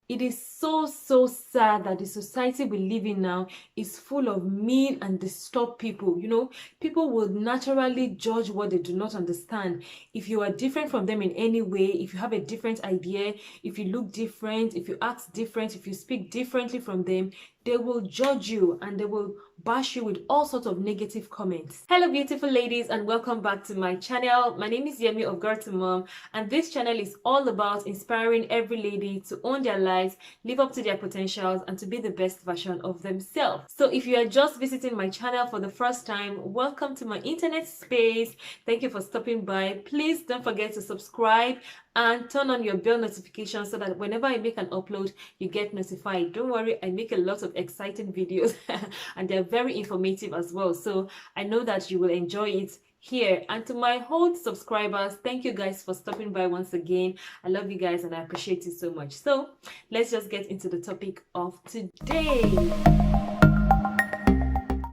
It is so sad that the society we live in now is full of mean and disturbed people. People will naturally judge what they do not understand. If you are different from them in any way, if you have a different idea, if you look different, if you act different, if you speak differently from them, they will judge you and they will bash you with all sorts of negative comments. Hello beautiful ladies, and welcome back to my channel. My name is Yemi of Girl to Mom, and this channel is all about inspiring every lady to own their lives, live up to their potentials, and to be the best version of themselves. So if you are just visiting my channel for the first time, welcome to my internet space. Thank you for stopping by. Please don't forget to subscribe and turn on your bell notification so that whenever I make an upload, you get notified. Don't worry, I make a lot of exciting videos and they're very informative as well. So I know that you will enjoy it here. And to my old subscribers, thank you guys for stopping by once again. I love you guys and I appreciate it so much. So let's just get into the topic of today.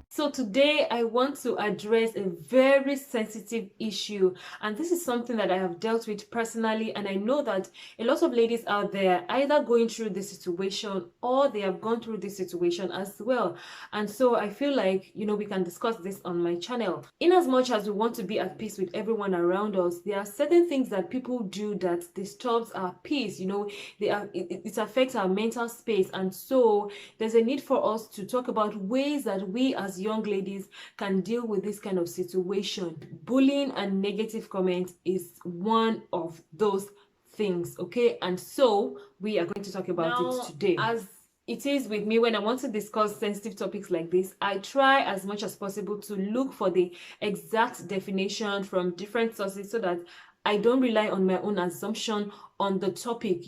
So today I want to address a very sensitive issue, and this is something that I have dealt with personally, and I know that a lot of ladies out there either going through this situation or they have gone through this situation as well. And so I feel like, we can discuss this on my channel. In as much as we want to be at peace with everyone around us, there are certain things that people do that disturbs our peace. It affects our mental space, and so there's a need for us to talk about ways that we as young ladies can deal with this kind of situation. Bullying and negative comments is one of those things, okay? And so we are going to talk about it today. As it is with me, when I want to discuss sensitive topics like this, I try as much as possible to look for the exact definition from different sources so that I don't rely on my own assumption on the topic,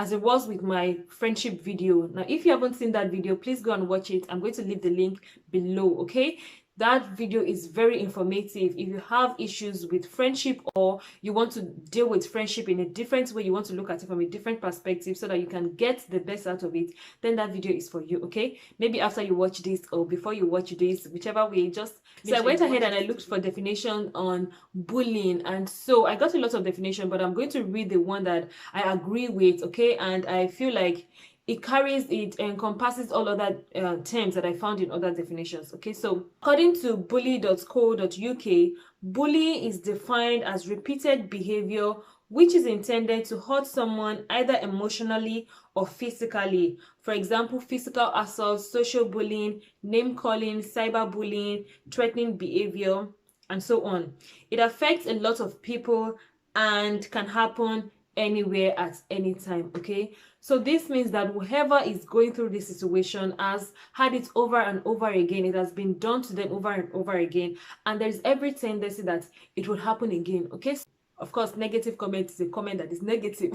as it was with my friendship video. Now, if you haven't seen that video, please go and watch it. I'm going to leave the link below, okay? That video is very informative. If you have issues with friendship or you want to deal with friendship in a different way, you want to look at it from a different perspective so that you can get the best out of it, then that video is for you, okay? Maybe after you watch this or before you watch this, whichever way, just... So I went ahead and I looked for definition on bullying, and so I got a lot of definition, but I'm going to read the one that I agree with, okay? And I feel like it encompasses all other terms that I found in other definitions. Okay, so according to bully.co.uk, bully is defined as repeated behavior which is intended to hurt someone either emotionally or physically. For example, physical assault, social bullying, name calling, cyberbullying, threatening behavior, and so on. It affects a lot of people and can happen anywhere at any time, okay? So this means that whoever is going through this situation has had it over and over again. It has been done to them over and over again, and there's every tendency that it will happen again, okay? So, of course, negative comment is a comment that is negative.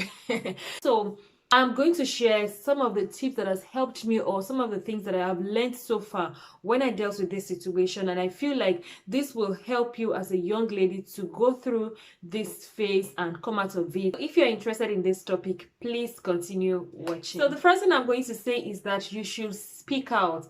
So I'm going to share some of the tips that has helped me, or some of the things that I have learned so far when I dealt with this situation, and I feel like this will help you as a young lady to go through this phase and come out of it. If you're interested in this topic, please continue watching. So the first thing I'm going to say is that you should speak out.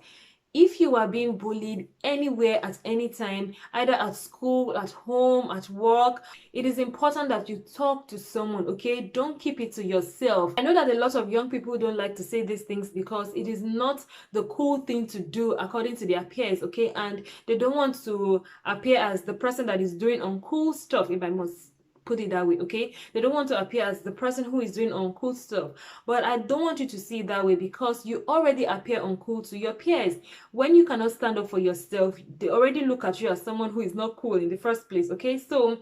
If you are being bullied anywhere at any time, either at school, at home, at work, it is important that you talk to someone, okay? Don't keep it to yourself. I know that a lot of young people don't like to say these things because it is not the cool thing to do according to their peers, okay? And they don't want to appear as the person that is doing uncool stuff, if I must put it that way, okay? They don't want to appear as the person who is doing uncool stuff. But I don't want you to see it that way, because you already appear uncool to your peers. When you cannot stand up for yourself, they already look at you as someone who is not cool in the first place, okay? So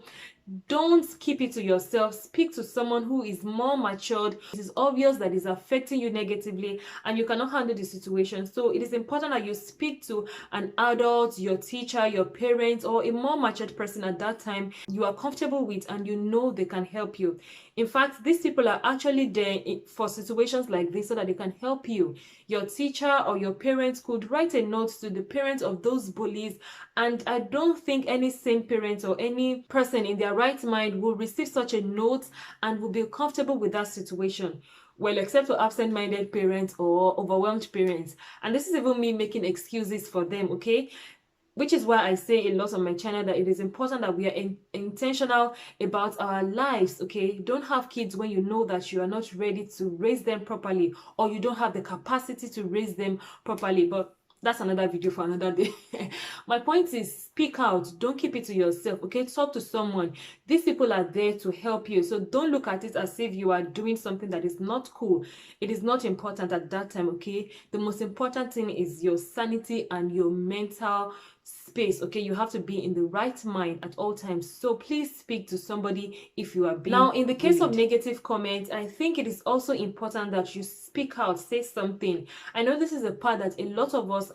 don't keep it to yourself. Speak to someone who is more matured. It is obvious that it's affecting you negatively and you cannot handle the situation. So it is important that you speak to an adult, your teacher, your parents, or a more matured person at that time you are comfortable with and you know they can help you. In fact, these people are actually there for situations like this so that they can help you. Your teacher or your parents could write a note to the parents of those bullies, and I don't think any sane parent or any person in their right mind will receive such a note and will be comfortable with that situation. Well, except for absent-minded parents or overwhelmed parents. And this is even me making excuses for them, okay? which is why I say a lot on my channel that it is important that we are intentional about our lives, okay? Don't have kids when you know that you are not ready to raise them properly, or you don't have the capacity to raise them properly. But that's another video for another day. My point is, speak out. Don't keep it to yourself, okay? Talk to someone. These people are there to help you. So don't look at it as if you are doing something that is not cool. It is not important at that time, okay? The most important thing is your sanity and your mental space, okay? You have to be in the right mind at all times. So please speak to somebody if you are being now, in the case of negative comments, I think it is also important that you speak out, say something. I know this is a part that a lot of us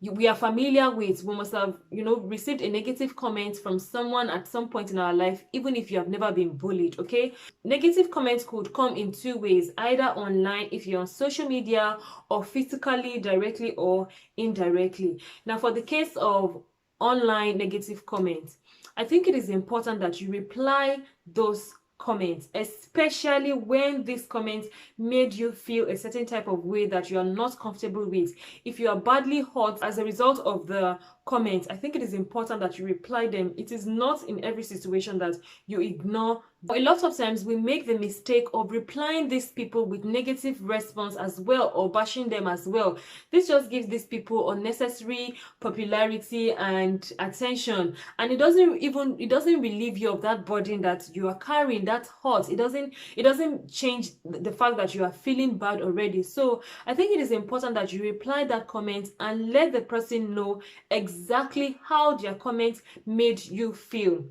we are familiar with. We must have, you know, received a negative comment from someone at some point in our life, even if you have never been bullied, okay? Negative comments could come in two ways, either online if you're on social media, or physically, directly or indirectly. Now, for the case of online negative comments, I think it is important that you reply those comments, especially when these comments made you feel a certain type of way that you are not comfortable with. If you are badly hurt as a result of the comments, I think it is important that you reply them. It is not in every situation that you ignore. A lot of times we make the mistake of replying these people with negative response as well, or bashing them as well. This just gives these people unnecessary popularity and attention, and it doesn't relieve you of that burden that you are carrying, that hurt. It doesn't change the fact that you are feeling bad already. So I think it is important that you reply that comment and let the person know exactly how their comment made you feel.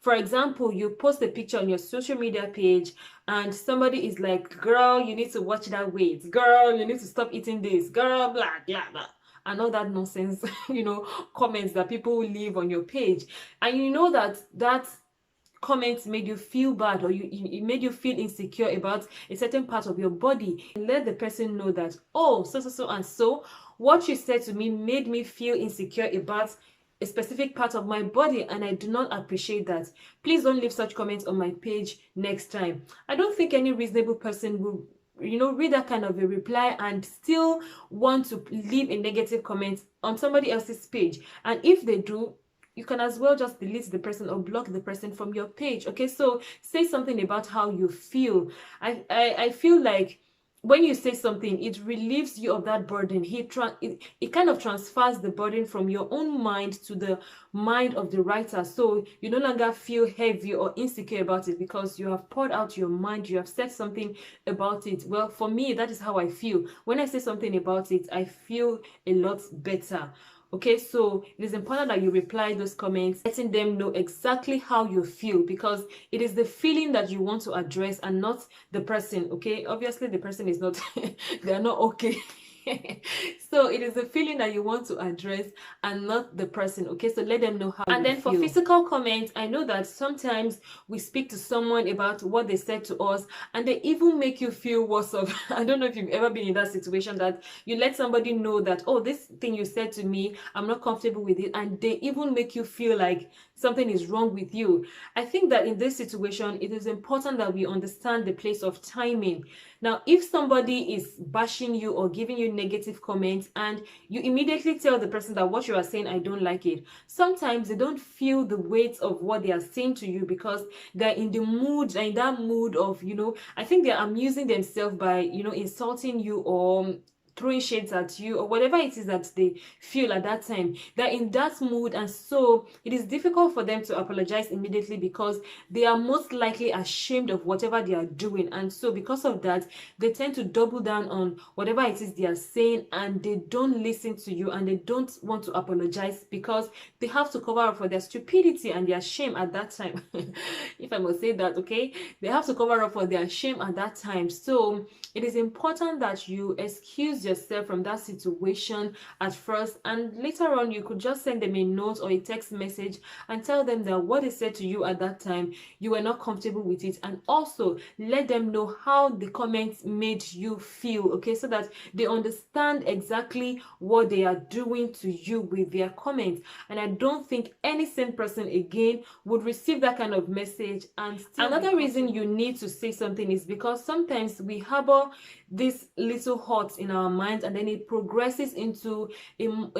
For example, you post a picture on your social media page and somebody is like, girl, you need to watch that weight. Girl, you need to stop eating this. Girl, blah, blah, blah. And all that nonsense, you know, comments that people leave on your page. And you know that comments made you feel bad, or it made you feel insecure about a certain part of your body. Let the person know that, oh, so and so, what you said to me made me feel insecure about a specific part of my body, and I do not appreciate that. Please don't leave such comments on my page next time. I don't think any reasonable person will, you know, read that kind of a reply and still want to leave a negative comment on somebody else's page. And if they do, you can as well just delete the person or block the person from your page, okay? So say something about how you feel. I feel like when you say something, it relieves you of that burden. It kind of transfers the burden from your own mind to the mind of the writer. So you no longer feel heavy or insecure about it because you have poured out your mind, you have said something about it. Well, for me, that is how I feel. When I say something about it, I feel a lot better. Okay, so it is important that you reply those comments, letting them know exactly how you feel, because it is the feeling that you want to address and not the person. Okay, obviously the person is not they are not okay. So it is the feeling that you want to address and not the person. Okay, so let them know how. And then for physical comments, I know that sometimes we speak to someone about what they said to us and they even make you feel worse off. I don't know if you've ever been in that situation that you let somebody know that, oh, this thing you said to me, I'm not comfortable with it, and they even make you feel like something is wrong with you. I think that in this situation, it is important that we understand the place of timing. Now, if somebody is bashing you or giving you negative comments and you immediately tell the person that what you are saying, I don't like it, sometimes they don't feel the weight of what they are saying to you because they're in the mood, in that mood of, you know, I think they're amusing themselves by, you know, insulting you or throwing shades at you or whatever it is that they feel at that time. They're in that mood, and so it is difficult for them to apologize immediately because they are most likely ashamed of whatever they are doing. And so because of that, they tend to double down on whatever it is they are saying, and they don't listen to you and they don't want to apologize because they have to cover up for their stupidity and their shame at that time. If I must say that, okay, they have to cover up for their shame at that time. So it is important that you excuse yourself from that situation at first, and later on you could just send them a note or a text message and tell them that what they said to you at that time, you were not comfortable with it, and also let them know how the comments made you feel, okay, so that they understand exactly what they are doing to you with their comments. And I don't think any sane person again would receive that kind of message. And another reason you need to say something is because sometimes we harbor these little hurts in our minds, and then it progresses into an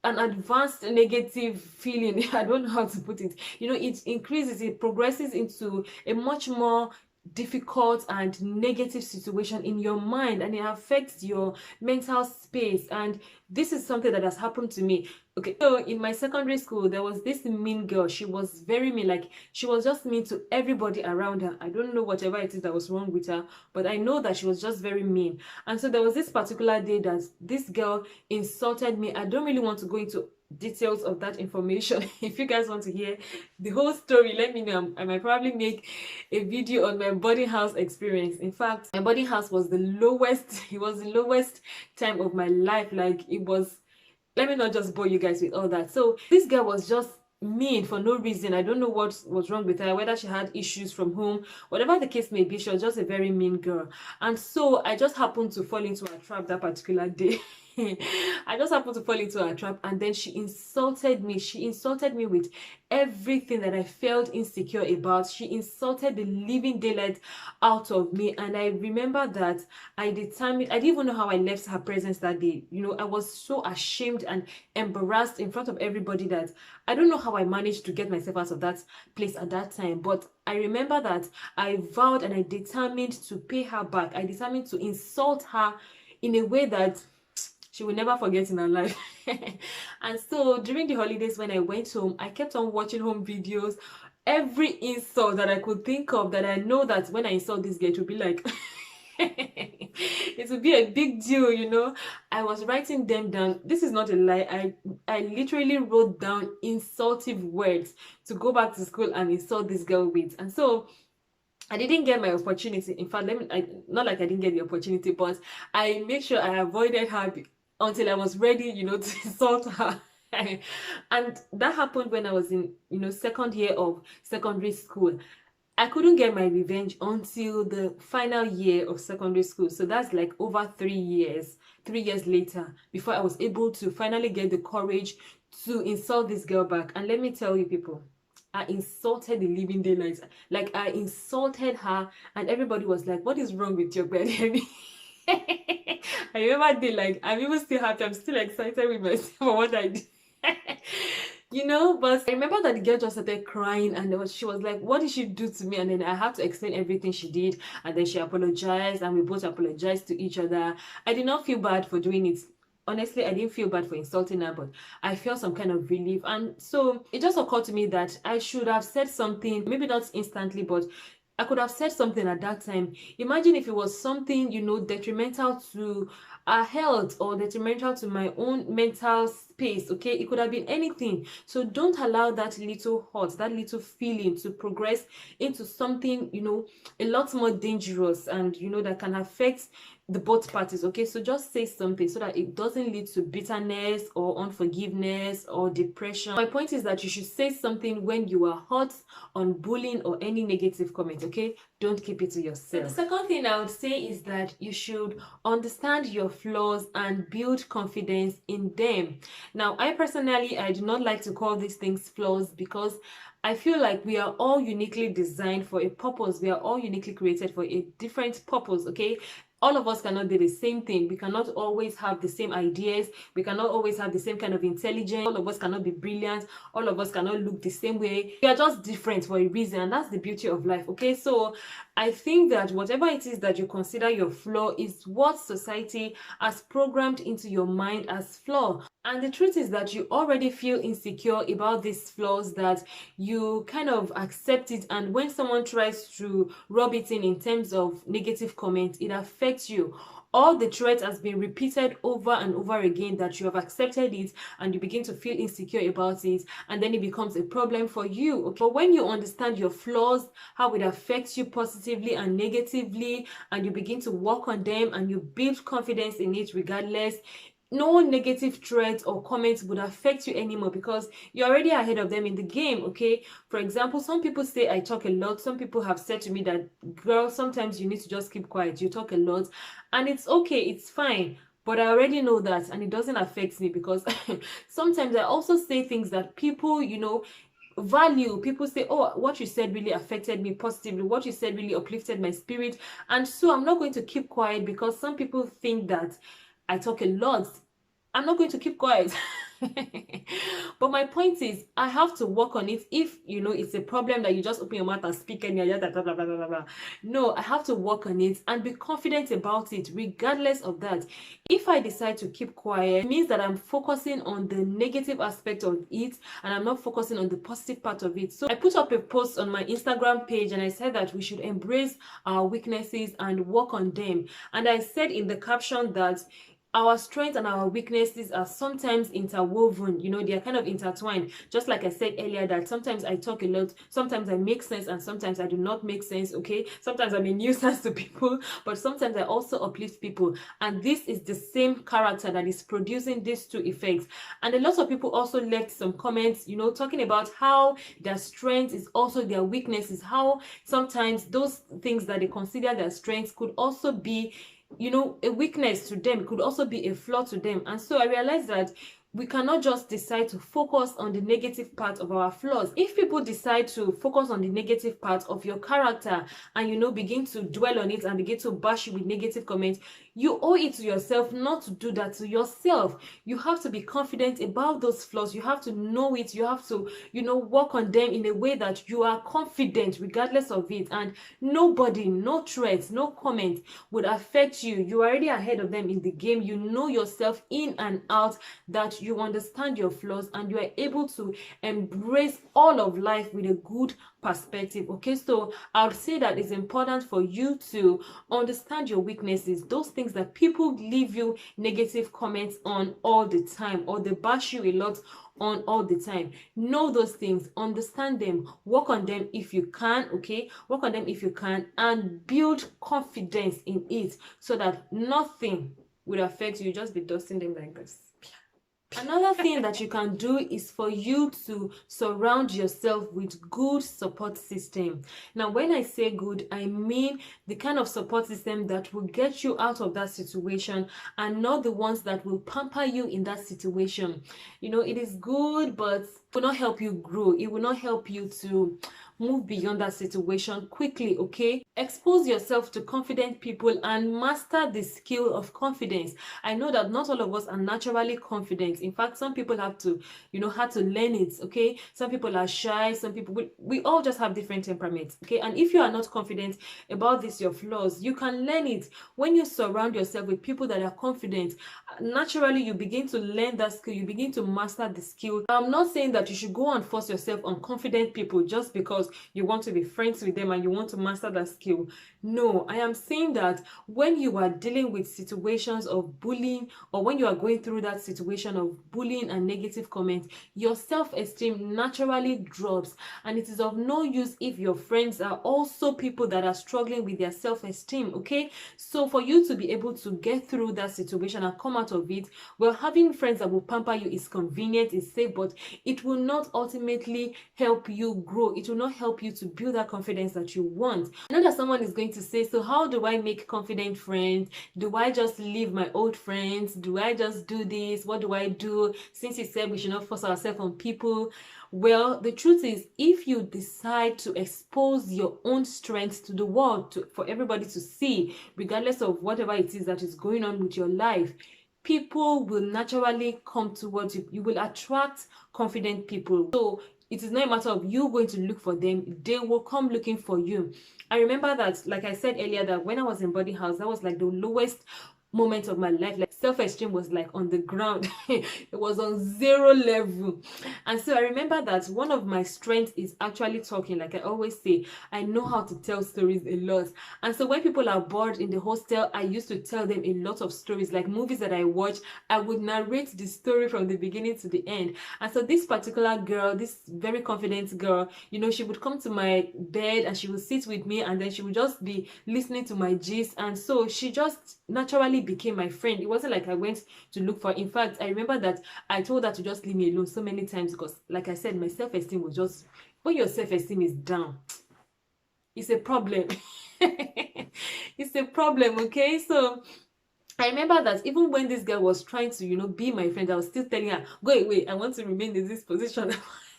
advanced negative feeling. I don't know how to put it. You know, it increases, it progresses into a much more difficult and negative situation in your mind, and it affects your mental space. And this is something that has happened to me. Okay, so in my secondary school, there was this mean girl. She was very mean, like she was just mean to everybody around her. I don't know whatever it is that was wrong with her, but I know that she was just very mean. And so there was this particular day that this girl insulted me. I don't really want to go into details of that information. If you guys want to hear the whole story, let me know. I might probably make a video on my boarding house experience. In fact, my boarding house was the lowest, it was the lowest time of my life. Like, it was, let me not just bore you guys with all that. So this girl was just mean for no reason. I don't know what was wrong with her, whether she had issues from home, whatever the case may be. She was just a very mean girl. And so I just happened to fall into a trap that particular day. I just happened to fall into a trap, and then she insulted me. She insulted me with everything that I felt insecure about. She insulted the living daylight out of me. And I remember that I didn't even know how I left her presence that day. You know, I was so ashamed and embarrassed in front of everybody that I don't know how I managed to get myself out of that place at that time. But I remember that I vowed and I determined to pay her back. I determined to insult her in a way that she will never forget in her life. And so during the holidays, when I went home, I kept on watching home videos. Every insult that I could think of, that I know that when I insult this girl, it would be like it would be a big deal, you know. I was writing them down. This is not a lie. I literally wrote down insultive words to go back to school and insult this girl with. And so I didn't get my opportunity. In fact, not like I didn't get the opportunity, but I made sure I avoided her until I was ready, you know, to insult her. And that happened when I was in, you know, second year of secondary school. I couldn't get my revenge until the final year of secondary school. So that's like over 3 years later, before I was able to finally get the courage to insult this girl back. And let me tell you, people, I insulted the living daylights. Like, I insulted her, and everybody was like, what is wrong with your bed? I remember they like, I'm even still happy. I'm still excited with myself for what I did. You know, but I remember that the girl just started crying, and she was like, what did she do to me? And then I had to explain everything she did, and then she apologized, and we both apologized to each other. I did not feel bad for doing it. Honestly, I didn't feel bad for insulting her, but I felt some kind of relief. And so it just occurred to me that I should have said something, maybe not instantly, but I could have said something at that time. Imagine if it was something, you know, detrimental to our health or detrimental to my own mental space. Okay, it could have been anything. So don't allow that little hurt, that little feeling to progress into something, you know, a lot more dangerous, and you know, that can affect the both parties. Okay, so just say something so that it doesn't lead to bitterness or unforgiveness or depression. My point is that you should say something when you are hurt on bullying or any negative comment. Okay, don't keep it to yourself. So the second thing I would say is that you should understand your flaws and build confidence in them. Now, I personally, I do not like to call these things flaws, because I feel like we are all uniquely designed for a purpose. We are all uniquely created for a different purpose. Okay, all of us cannot do the same thing. We cannot always have the same ideas. We cannot always have the same kind of intelligence. All of us cannot be brilliant. All of us cannot look the same way. We are just different for a reason, and that's the beauty of life. Okay, so I think that whatever it is that you consider your flaw is what society has programmed into your mind as flaw. And the truth is that you already feel insecure about these flaws, that you kind of accept it, and when someone tries to rub it in terms of negative comments, it affects you. All the threat has been repeated over and over again, that you have accepted it, and you begin to feel insecure about it, and then it becomes a problem for you. Okay? But when you understand your flaws, how it affects you positively and negatively, and you begin to work on them, and you build confidence in it regardless, no negative threat or comments would affect you anymore, because you're already ahead of them in the game. Okay, for example, some people say I talk a lot. Some people have said to me that, girl, sometimes you need to just keep quiet, you talk a lot, and it's okay, it's fine. But I already know that, and it doesn't affect me, because sometimes I also say things that people, you know, value. People say, oh, what you said really affected me positively, what you said really uplifted my spirit. And so I'm not going to keep quiet, because some people think that I talk a lot. I'm not going to keep quiet. But my point is, I have to work on it. If you know it's a problem that you just open your mouth and speak and you're blah, blah, blah, blah, blah, blah. No, I have to work on it and be confident about it regardless of that. If I decide to keep quiet, it means that I'm focusing on the negative aspect of it and I'm not focusing on the positive part of it. So I put up a post on my Instagram page and I said that we should embrace our weaknesses and work on them. And I said in the caption that our strengths and our weaknesses are sometimes interwoven, you know, they are kind of intertwined. Just like I said earlier, that sometimes I talk a lot, sometimes I make sense, and sometimes I do not make sense, okay? Sometimes I'm a nuisance to people, but sometimes I also uplift people. And this is the same character that is producing these two effects. And a lot of people also left some comments, you know, talking about how their strength is also their weaknesses, how sometimes those things that they consider their strengths could also be, you know, a weakness to them, could also be a flaw to them. And so I realized that we cannot just decide to focus on the negative part of our flaws. If people decide to focus on the negative part of your character and, you know, begin to dwell on it and begin to bash you with negative comments, you owe it to yourself not to do that to yourself. You have to be confident about those flaws. You have to know it. You have to, you know, work on them in a way that you are confident regardless of it. And nobody, no threats, no comment would affect you. You're already ahead of them in the game. You know yourself in and out, that you understand your flaws and you are able to embrace all of life with a good perspective. Okay, so I would say that it's important for you to understand your weaknesses, those things that people leave you negative comments on all the time, or they bash you a lot on all the time. Know those things, understand them, work on them if you can. Okay, work on them if you can, and build confidence in it so that nothing will affect you. Just be dusting them like this. Another thing that you can do is for you to surround yourself with good support system. Now, when I say good, I mean the kind of support system that will get you out of that situation and not the ones that will pamper you in that situation. You know, it is good, but it will not help you grow. It will not help you to move beyond that situation quickly. Okay, expose yourself to confident people and master the skill of confidence. I know that not all of us are naturally confident. In fact, some people have to, you know, had to learn it. Okay, some people are shy, some people, we all just have different temperaments. Okay, and if you are not confident about this, your flaws, you can learn it. When you surround yourself with people that are confident, naturally you begin to learn that skill, you begin to master the skill. I'm not saying that you should go and force yourself on confident people just because you want to be friends with them and you want to master that skill. No, I am saying that when you are dealing with situations of bullying, or when you are going through that situation of bullying and negative comments, your self-esteem naturally drops, and it is of no use if your friends are also people that are struggling with their self-esteem. Okay, so for you to be able to get through that situation and come out of it, well, having friends that will pamper you is convenient, is safe, but it will not ultimately help you grow. It will not help you to build that confidence that you want. I know that someone is going to say, so how do I make confident friends? Do I just leave my old friends? Do I just do this? What do I do? Since you said we should not force ourselves on people. Well, the truth is, if you decide to expose your own strengths to the world, for everybody to see, regardless of whatever it is that is going on with your life, people will naturally come towards you. You will attract confident people. So it is not a matter of you going to look for them. They will come looking for you. I remember that, like I said earlier, that when I was in body house, that was like the lowest moment of my life. Like self-esteem was like on the ground. It was on zero level. And so I remember that one of my strengths is actually talking. Like I always say, I know how to tell stories a lot. And so when people are bored in the hostel, I used to tell them a lot of stories, like movies that I watch. I would narrate the story from the beginning to the end. And so this particular girl, this very confident girl, you know, she would come to my bed and she would sit with me, and then she would just be listening to my gist. And so she just naturally became my friend. It wasn't like I went to look for. In fact, I remember that I told her to just leave me alone so many times, because like I said, my self-esteem was just, when your self-esteem is down, it's a problem. It's a problem. Okay, so I remember that even when this girl was trying to, you know, be my friend, I was still telling her, go away, I want to remain in this position.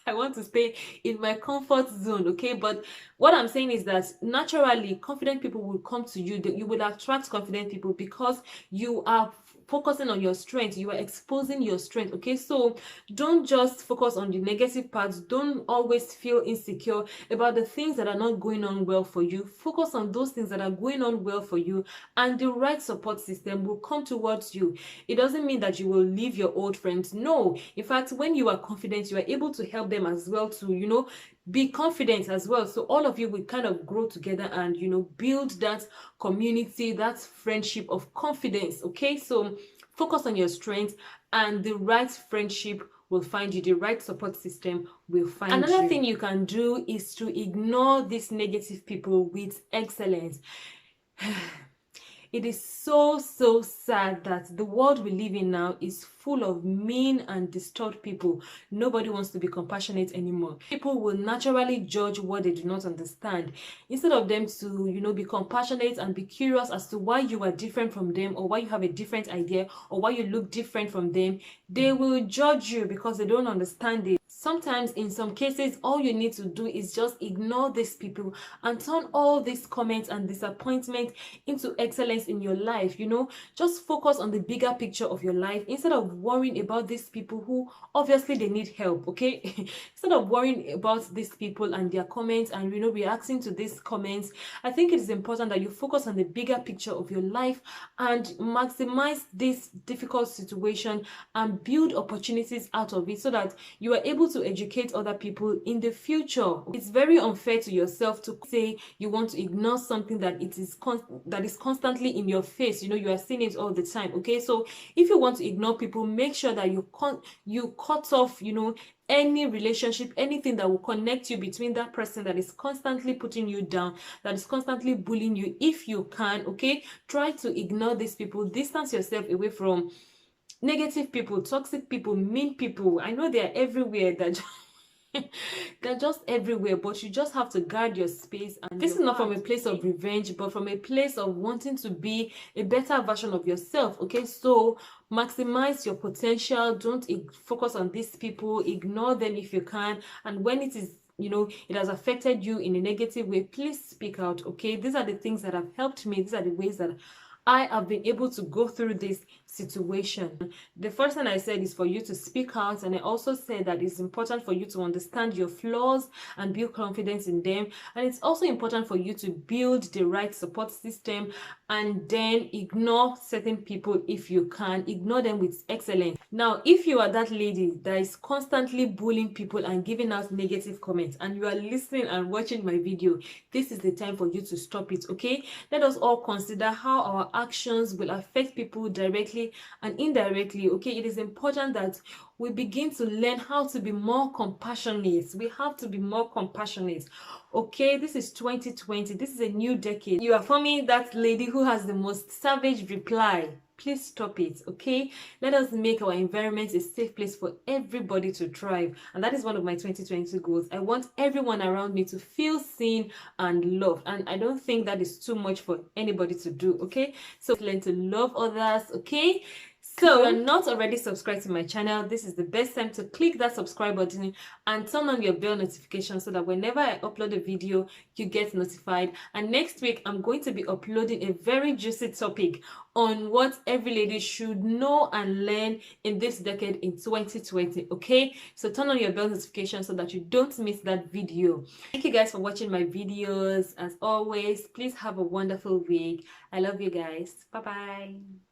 I want to stay in my comfort zone, okay? But what I'm saying is that naturally, confident people will come to you. You will attract confident people because you are focusing on your strength. You are exposing your strength, okay? So don't just focus on the negative parts. Don't always feel insecure about the things that are not going on well for you. Focus on those things that are going on well for you, and the right support system will come towards you. It doesn't mean that you will leave your old friends. No, in fact, when you are confident, you are able to help them as well to, be confident as well. So all of you will kind of grow together and, build that community, that friendship of confidence, okay? So focus on your strengths, and the right friendship will find you. The right support system will find you. Another thing you can do is to ignore these negative people with excellence. It is so sad that the world we live in now is full of mean and disturbed people. Nobody wants to be compassionate anymore. People will naturally judge what they do not understand. Instead of them to, be compassionate and be curious as to why you are different from them, or why you have a different idea, or why you look different from them, they will judge you because they don't understand it. Sometimes, in some cases, all you need to do is just ignore these people and turn all these comments and disappointment into excellence in your life. Just focus on the bigger picture of your life instead of worrying about these people who obviously they need help, okay? Instead of worrying about these people and their comments and, reacting to these comments, I think it is important that you focus on the bigger picture of your life and maximize this difficult situation and build opportunities out of it so that you are able to educate other people in the future. It's very unfair to yourself to say you want to ignore something that is constantly in your face. You are seeing it all the time, okay? So if you want to ignore people, make sure that you cut off any relationship, anything that will connect you between that person that is constantly putting you down, that is constantly bullying you. If you can, okay, try to ignore these people. Distance yourself away from negative people, toxic people, mean people. I know they are everywhere. They're just everywhere, but you just have to guard your space. And this is not from a place of revenge, but from a place of wanting to be a better version of yourself, okay? So maximize your potential. Don't focus on these people. Ignore them if you can. And when it is it has affected you in a negative way, please speak out, okay? These are the things that have helped me. These are the ways that I have been able to go through this situation. The first thing I said is for you to speak out, and I also said that it's important for you to understand your flaws and build confidence in them, and it's also important for you to build the right support system, and then ignore certain people if you can. Ignore them with excellence. Now, if you are that lady that is constantly bullying people and giving out negative comments, and you are listening and watching my video, this is the time for you to stop it, okay? Let us all consider how our actions will affect people directly and indirectly, okay? It is important that we begin to learn how to be more compassionate. We have to be more compassionate, okay? This is 2020. This is a new decade. You are forming that lady who has the most savage reply. Please stop it, okay? Let us make our environment a safe place for everybody to thrive. And that is one of my 2022 goals. I want everyone around me to feel seen and loved. And I don't think that is too much for anybody to do, okay? So learn to love others, okay? So if you're not already subscribed to my channel, this is the best time to click that subscribe button and turn on your bell notification so that whenever I upload a video, you get notified. And next week, I'm going to be uploading a very juicy topic on what every lady should know and learn in this decade in 2020, okay? So turn on your bell notification so that you don't miss that video. Thank you guys for watching my videos. As always, please have a wonderful week. I love you guys. Bye-bye.